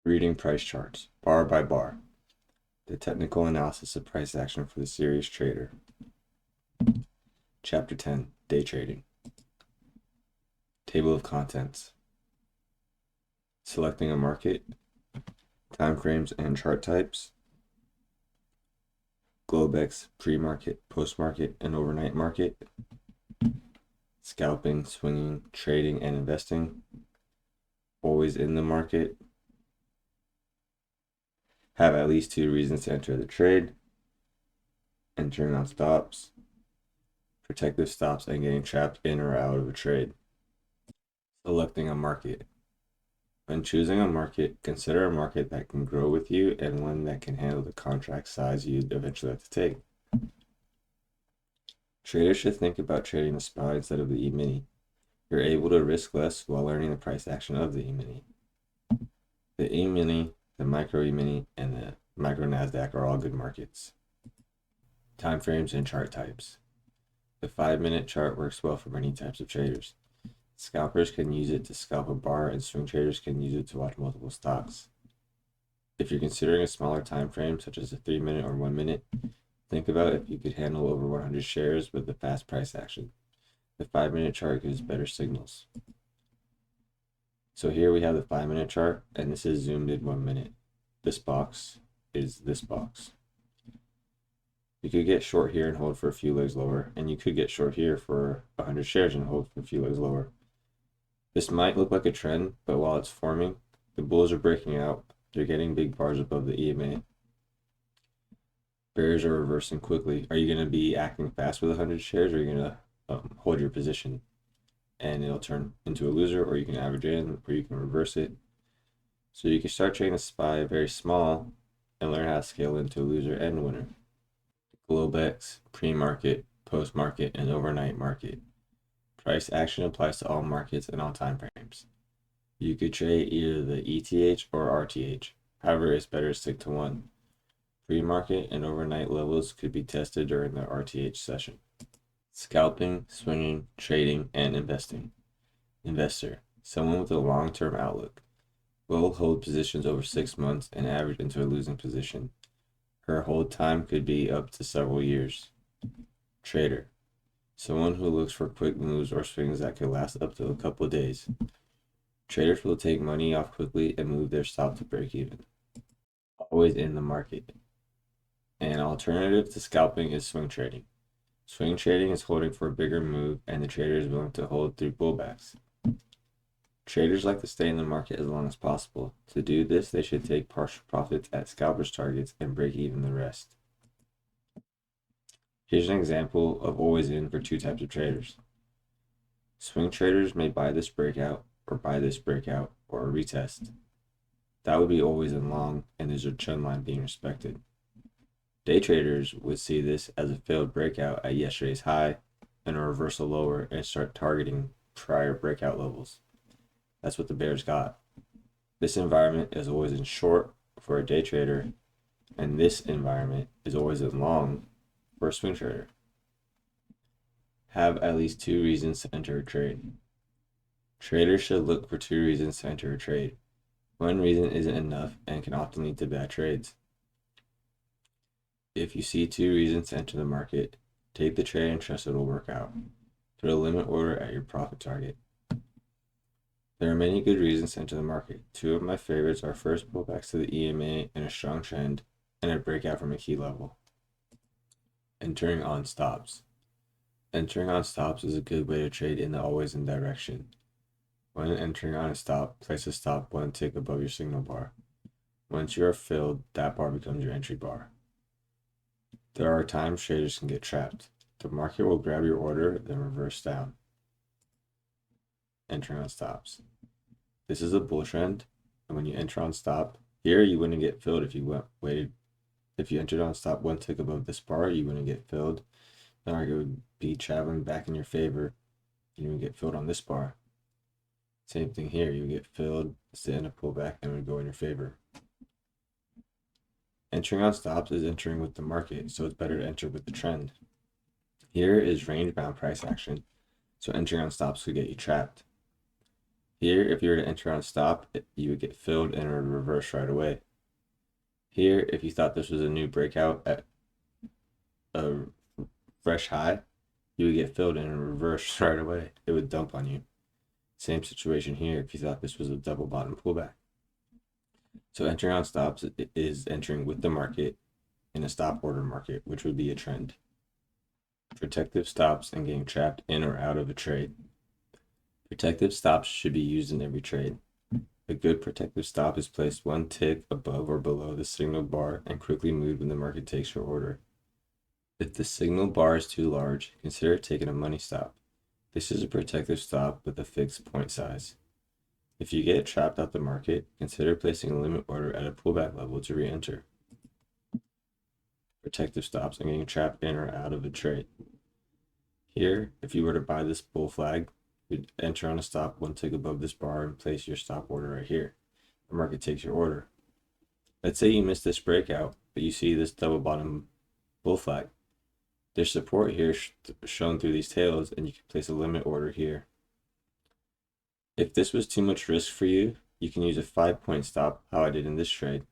Reading price charts, bar by bar. The technical analysis of price action for the serious trader. Chapter 10, Day Trading. Table of contents. Selecting a market, time frames and chart types, Globex, pre-market, post-market, and overnight market, scalping, swinging, trading, and investing, always in the market, have at least 2 reasons to enter the trade, entering on stops, protective stops, and getting trapped in or out of a trade. Selecting a market. When choosing a market, consider a market that can grow with you and one that can handle the contract size you'd eventually have to take. Traders should think about trading the SPY instead of the E-mini. You're able to risk less while learning the price action of the E-mini. The E-mini, the micro E-mini, and the micro NASDAQ are all good markets. Time frames and chart types. The 5-minute chart works well for many types of traders. Scalpers can use it to scalp a bar, and swing traders can use it to watch multiple stocks. If you're considering a smaller time frame, such as a 3-minute or 1-minute, think about if you could handle over 100 shares with the fast price action. The 5-minute chart gives better signals. So here we have the 5-minute chart, and this is zoomed in 1 minute. This box is this box. You could get short here and hold for a few legs lower, and you could get short here for 100 shares and hold for a few legs lower. This might look like a trend, but while it's forming, the bulls are breaking out. They're getting big bars above the EMA. Bears are reversing quickly. Are you going to be acting fast with 100 shares, or are you going to hold your position and it'll turn into a loser, or you can average in, or you can reverse it? So you can start trading the SPY very small and learn how to scale into a loser and winner. Globex, pre-market, post-market, and overnight market. Price action applies to all markets and all time frames. You could trade either the ETH or RTH. However, it's better to stick to one. Pre-market and overnight levels could be tested during the RTH session. Scalping, swinging, trading, and investing. Investor, someone with a long-term outlook. Will hold positions over 6 months and average into a losing position. Her hold time could be up to several years. Trader, someone who looks for quick moves or swings that could last up to a couple days. Traders will take money off quickly and move their stop to break even. Always in the market. An alternative to scalping is swing trading. Swing trading is holding for a bigger move, and the trader is willing to hold through pullbacks. Traders like to stay in the market as long as possible. To do this, they should take partial profits at scalpers' targets and break even the rest. Here's an example of always in for 2 types of traders. Swing traders may buy this breakout, or buy this breakout, or a retest. That would be always in long, and there's a trend line being respected. Day traders would see this as a failed breakout at yesterday's high and a reversal lower and start targeting prior breakout levels. That's what the bears got. This environment is always in short for a day trader, and this environment is always in long for a swing trader. Have at least 2 reasons to enter a trade. Traders should look for 2 reasons to enter a trade. One reason isn't enough and can often lead to bad trades. If you see 2 reasons to enter the market, take the trade and trust it will work out. Put a limit order at your profit target. There are many good reasons to enter the market. 2 of my favorites are first pullbacks to the EMA and a strong trend, and a breakout from a key level. Entering on stops. Entering on stops is a good way to trade in the always in direction. When entering on a stop, place a stop 1 tick above your signal bar. Once you are filled, that bar becomes your entry bar. There are times traders can get trapped. The market will grab your order, then reverse down. Entering on stops. This is a bull trend, and when you enter on stop, here you wouldn't get filled if you waited. If you entered on stop 1 tick above this bar, you wouldn't get filled. The market would be traveling back in your favor. You would get filled on this bar. Same thing here. You get filled, sit in a pullback, and it would go in your favor. Entering on stops is entering with the market, so it's better to enter with the trend. Here is range-bound price action, so entering on stops could get you trapped. Here, if you were to enter on stop, you would get filled and it would reverse right away. Here, if you thought this was a new breakout at a fresh high, you would get filled and it would reverse right away. It would dump on you. Same situation here if you thought this was a double bottom pullback. So entering on stops is entering with the market in a stop order market, which would be a trend. Protective stops and getting trapped in or out of a trade. Protective stops should be used in every trade. A good protective stop is placed one tick above or below the signal bar and quickly moved when the market takes your order. If the signal bar is too large, consider taking a money stop. This is a protective stop with a fixed point size. If you get trapped out the market, consider placing a limit order at a pullback level to re-enter. Protective stops and getting trapped in or out of a trade. Here, if you were to buy this bull flag, you'd enter on a stop one tick above this bar and place your stop order right here. The market takes your order. Let's say you missed this breakout, but you see this double bottom bull flag. There's support here shown through these tails, and you can place a limit order here. If this was too much risk for you, you can use a 5-point stop, how I did in this trade.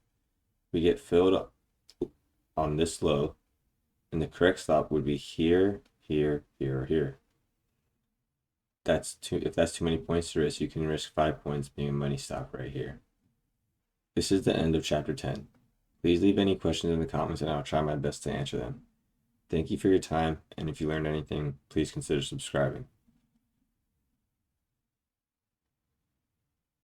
We get filled up on this low, and the correct stop would be here, here, here, or here. If that's too many points to risk, you can risk 5 points being a money stop right here. This is the end of chapter 10. Please leave any questions in the comments and I'll try my best to answer them. Thank you for your time, and if you learned anything, please consider subscribing.